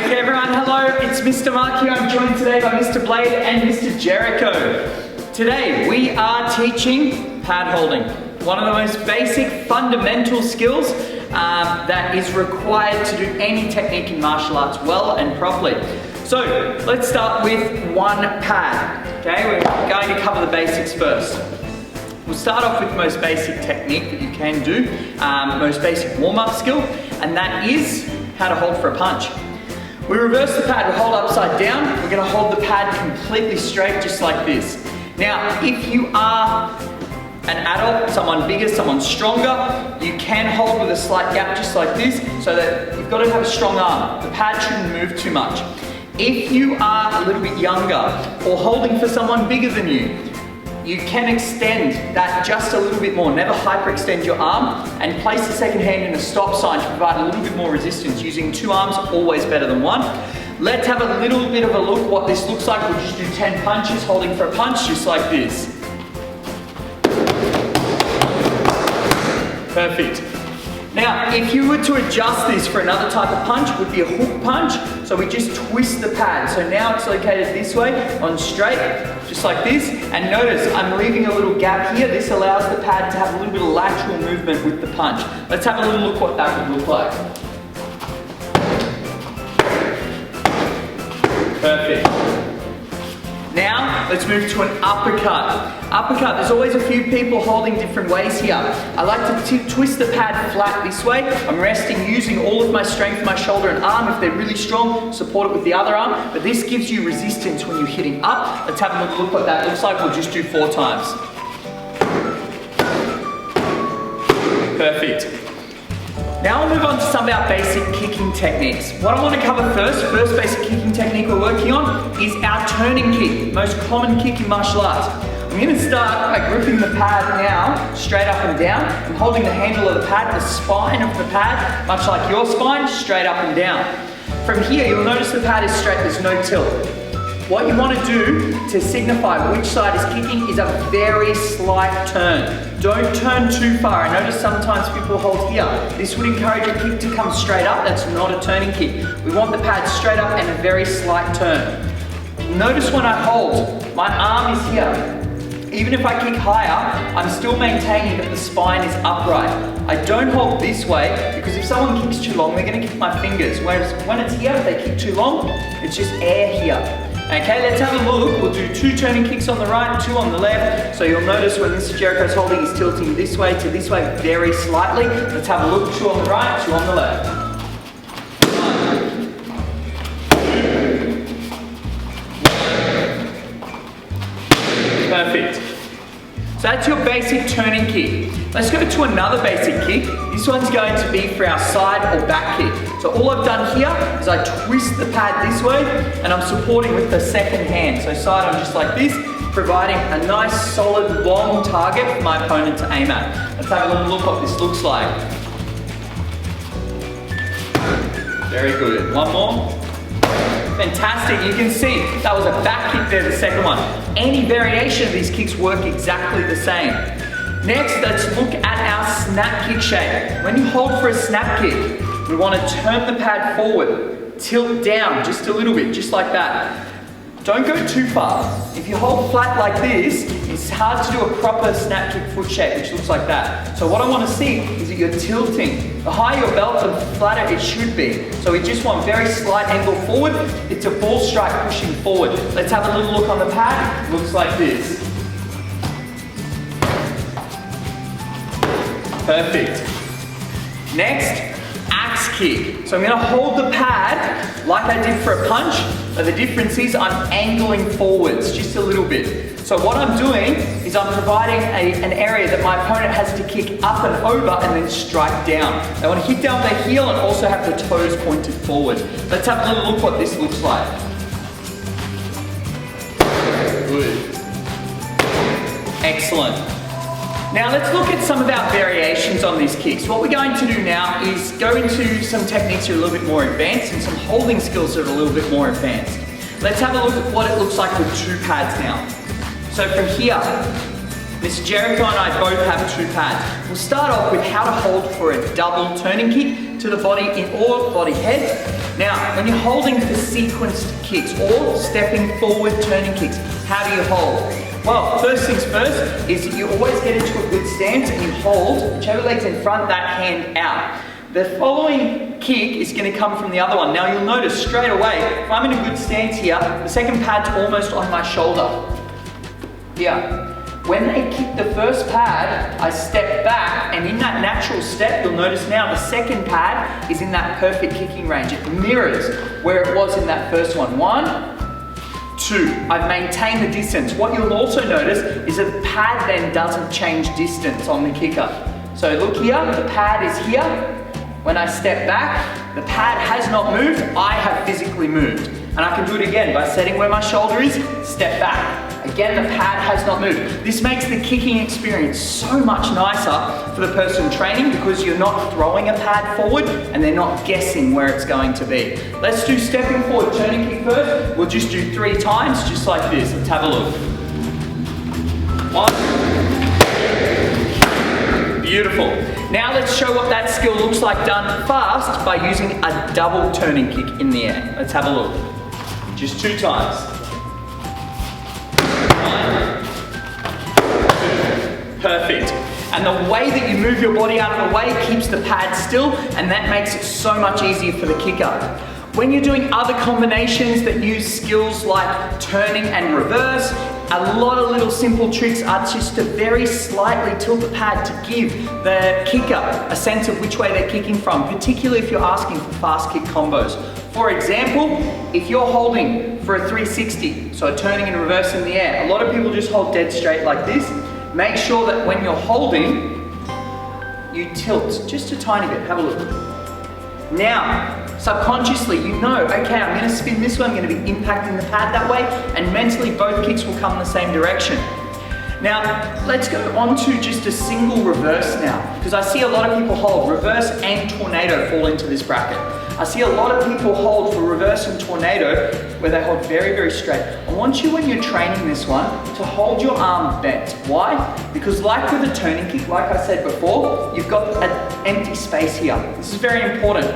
Okay everyone, hello, it's Mr. Mark here. I'm joined today by Mr. Blade and Mr. Gericho. Today we are teaching pad holding, one of the most basic fundamental skills that is required to do any technique in martial arts well and properly. So let's start with one pad. Okay, we're going to cover the basics first. We'll start off with the most basic technique that you can do, most basic warm-up skill, and that is how to hold for a punch. We reverse the pad, we hold upside down, we're going to hold the pad completely straight just like this. Now, if you are an adult, someone bigger, someone stronger, you can hold with a slight gap just like this, so that you've got to have a strong arm. The pad shouldn't move too much. If you are a little bit younger or holding for someone bigger than you can extend that just a little bit more. Never hyperextend your arm, and place the second hand in a stop sign to provide a little bit more resistance. Using two arms, always better than one. Let's have a little bit of a look what this looks like. We'll just do 10 punches, holding for a punch, just like this. Perfect. Now, if you were to adjust this for another type of punch, it would be a hook punch. So we just twist the pad. So now it's located this way, on straight, just like this. And notice, I'm leaving a little gap here. This allows the pad to have a little bit of lateral movement with the punch. Let's have a little look what that would look like. Perfect. Now, let's move to an uppercut. Uppercut, there's always a few people holding different ways here. I like to twist the pad flat this way. I'm resting, using all of my strength in my shoulder and arm. If they're really strong, support it with the other arm. But this gives you resistance when you're hitting up. Let's have a look what that looks like. We'll just do 4 times. Perfect. Now we'll move on to some of our basic kicking techniques. What I want to cover first basic kicking technique we're working on is our turning kick, most common kick in martial arts. I'm going to start by gripping the pad now, straight up and down. I'm holding the handle of the pad, the spine of the pad, much like your spine, straight up and down. From here, you'll notice the pad is straight, there's no tilt. What you want to do to signify which side is kicking is a very slight turn. Don't turn too far. I notice sometimes people hold here. This would encourage a kick to come straight up. That's not a turning kick. We want the pad straight up and a very slight turn. Notice when I hold, my arm is here. Even if I kick higher, I'm still maintaining that the spine is upright. I don't hold this way because if someone kicks too long, they're going to kick my fingers. Whereas when it's here, if they kick too long, it's just air here. Okay, let's have a look. We'll do 2 turning kicks on the right, 2 on the left. So you'll notice when Mr. Gericho's holding, he's tilting this way to this way very slightly. Let's have a look. 2 on the right, 2 on the left. 1. Perfect. So that's your basic turning kick. Let's go to another basic kick. This one's going to be for our side or back kick. So all I've done here is I twist the pad this way and I'm supporting with the second hand. So side I'm just like this, providing a nice solid long target for my opponent to aim at. Let's have a little look what this looks like. Very good. One more. Fantastic, you can see that was a back kick there, the second one. Any variation of these kicks work exactly the same. Next, let's look at our snap kick shape. When you hold for a snap kick, we want to turn the pad forward, tilt down just a little bit, just like that. Don't go too far. If you hold flat like this, it's hard to do a proper snap kick foot shape, which looks like that. So what I want to see is that you're tilting. The higher your belt, the flatter it should be. So we just want very slight angle forward. It's a ball strike pushing forward. Let's have a little look on the pad. Looks like this. Perfect. Next, axe kick. So I'm going to hold the pad like I did for a punch, but the difference is I'm angling forwards just a little bit. So what I'm doing is I'm providing an area that my opponent has to kick up and over and then strike down. They want to hit down their heel and also have the toes pointed forward. Let's have a little look what this looks like. Good. Excellent. Now let's look at some of our variations on these kicks. What we're going to do now is go into some techniques that are a little bit more advanced and some holding skills that are a little bit more advanced. Let's have a look at what it looks like with 2 pads now. So from here, Mr. Gericho and I both have 2 pads. We'll start off with how to hold for a double turning kick to the body or body head. Now, when you're holding for sequenced kicks or stepping forward, turning kicks, how do you hold? Well, first things first is you always get into a good stance and you hold whichever leg's in front, that hand out. The following kick is going to come from the other one. Now you'll notice straight away, if I'm in a good stance here, the second pad's almost on my shoulder. Here. When they kick the first pad, I step back, and in that natural step, you'll notice now the second pad is in that perfect kicking range. It mirrors where it was in that first one. 1, 2. I've maintained the distance. What you'll also notice is that the pad then doesn't change distance on the kicker. So look here, the pad is here. When I step back, the pad has not moved, I have physically moved. And I can do it again by setting where my shoulder is, step back. Again, the pad has not moved. This makes the kicking experience so much nicer for the person training because you're not throwing a pad forward and they're not guessing where it's going to be. Let's do stepping forward, turning kick first. We'll just do 3 times, just like this. Let's have a look. 1, 2. Beautiful. Now let's show what that skill looks like done fast by using a double turning kick in the air. Let's have a look. Just 2 times. 1, 2. Perfect. And the way that you move your body out of the way keeps the pad still, and that makes it so much easier for the kicker. When you're doing other combinations that use skills like turning and reverse, a lot of little simple tricks are just to very slightly tilt the pad to give the kicker a sense of which way they're kicking from, particularly if you're asking for fast kick combos. For example, if you're holding for a 360, so turning and reversing the air, a lot of people just hold dead straight like this. Make sure that when you're holding, you tilt just a tiny bit. Have a look. Now, subconsciously, you know, okay, I'm going to spin this way, I'm going to be impacting the pad that way, and mentally both kicks will come in the same direction. Now, let's go on to just a single reverse now, because I see a lot of people hold reverse and tornado fall into this bracket. I see a lot of people hold for reverse and tornado where they hold very, very straight. I want you, when you're training this one, to hold your arm bent. Why? Because like with a turning kick, like I said before, you've got an empty space here. This is very important.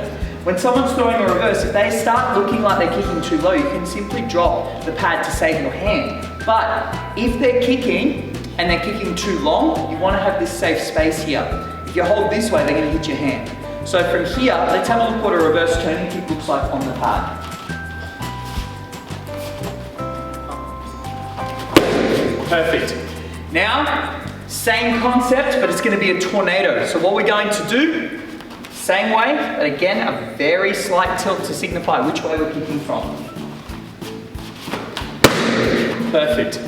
When someone's throwing a reverse, if they start looking like they're kicking too low, you can simply drop the pad to save your hand. But if they're kicking and they're kicking too long, you want to have this safe space here. If you hold this way, they're going to hit your hand. So from here, let's have a look what a reverse turning kick looks like on the pad. Perfect. Now, same concept, but it's going to be a tornado. So what we're going to do, same way, but again, a very slight tilt to signify which way we're kicking from. Perfect.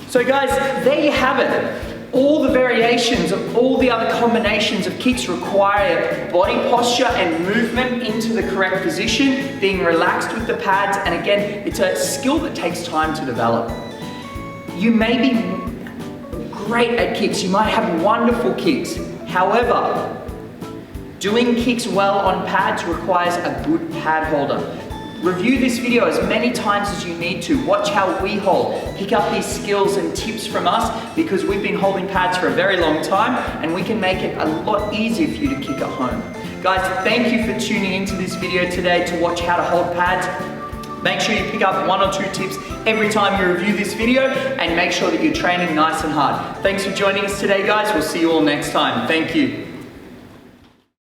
So guys, there you have it. All the variations of all the other combinations of kicks require body posture and movement into the correct position, being relaxed with the pads, and again, it's a skill that takes time to develop. You may be great at kicks, you might have wonderful kicks. However, doing kicks well on pads requires a good pad holder. Review this video as many times as you need to. Watch how we hold. Pick up these skills and tips from us because we've been holding pads for a very long time and we can make it a lot easier for you to kick at home. Guys, thank you for tuning into this video today to watch how to hold pads. Make sure you pick up 1 or 2 tips every time you review this video and make sure that you're training nice and hard. Thanks for joining us today, guys. We'll see you all next time. Thank you.